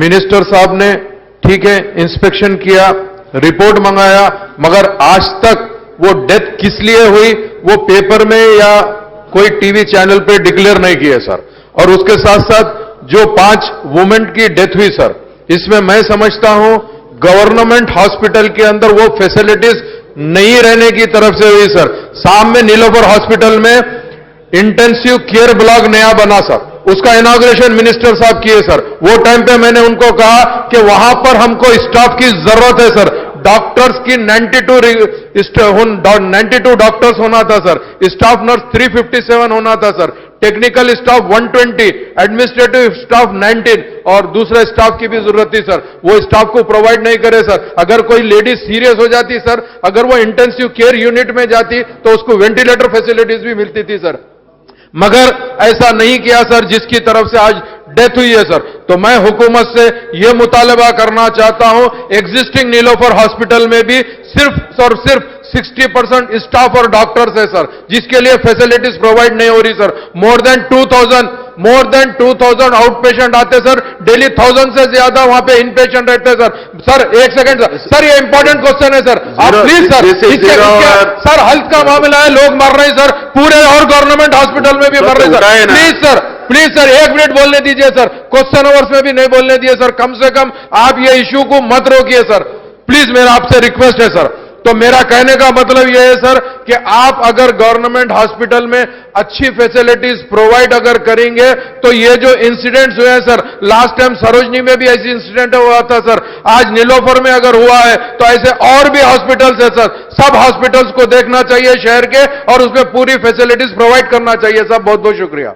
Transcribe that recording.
Minister साहब ने ठीक है इंस्पेक्शन किया, रिपोर्ट मंगाया, मगर आज तक वो डेथ किस लिए हुई वो पेपर में या कोई टीवी चैनल पे डिक्लेयर नहीं किया सर। और उसके साथ साथ जो 5 वुमेन की डेथ हुई सर, इसमें मैं समझता हूं गवर्नमेंट हॉस्पिटल के अंदर वो फैसिलिटीज नहीं रहने की तरफ से हुई सर। सामने नीलोफर हॉस्पिटल में इंटेंसिव केयर ब्लॉक नया बना सर, उसका इनॉग्रेशन मिनिस्टर साहब किए सर। वो टाइम पे मैंने उनको कहा कि वहां पर हमको स्टाफ की जरूरत है सर। डॉक्टर्स की 92 डॉक्टर्स होना था सर, स्टाफ नर्स 357 होना था sir, technical staff 120, administrative staff 19 और दूसरे स्टाफ की भी जरूरत थी सर। वो स्टाफ को प्रोवाइड नहीं करे सर। अगर कोई लेडी सीरियस हो जाती सर, अगर वो इंटेंसिव केयर यूनिट में जाती तो उसको वेंटिलेटर फैसिलिटीज भी मिलती थी सर, मगर ऐसा नहीं किया सर, जिसकी तरफ से आज डेथ हुई है सर। तो मैं हुकूमत से यह मुतालबा करना चाहता हूं, एग्जिस्टिंग नीलोफर हॉस्पिटल में भी सिर्फ और सिर्फ 60% स्टाफ और डॉक्टर्स है सर, जिसके लिए फैसिलिटीज प्रोवाइड नहीं हो रही sir. More than 2000 out patient आते सर, डेली 1000 से ज्यादा वहां पे इन पेशेंट रहते सर। सर एक सेकंड सर, ये इंपॉर्टेंट क्वेश्चन है सर, आप प्लीज सर, सर हेल्थ का मामला है, लोग मर रहे हैं सर, पूरे और गवर्नमेंट हॉस्पिटल में भी मर रहे हैं सर। प्लीज सर 1 मिनट बोलने दीजिए सर, क्वेश्चन अवर्स में भी नहीं बोलने दिए सर। कम से कम आप ये इश्यू को मत रोकिए सर, प्लीज मेरा आपसे रिक्वेस्ट है सर। तो मेरा कहने का मतलब यह है सर कि आप अगर गवर्नमेंट हॉस्पिटल में अच्छी फैसिलिटीज प्रोवाइड अगर करेंगे तो ये जो इंसिडेंट्स हुए हैं सर, लास्ट टाइम सरोजनी में भी ऐसी इंसिडेंट हुआ था सर, आज नीलोफर में अगर हुआ है तो ऐसे और भी हॉस्पिटल्स है सर। सब हॉस्पिटल्स को देखना चाहिए शहर के और उसमें पूरी फैसिलिटीज प्रोवाइड करना चाहिए। सब बहुत बहुत शुक्रिया।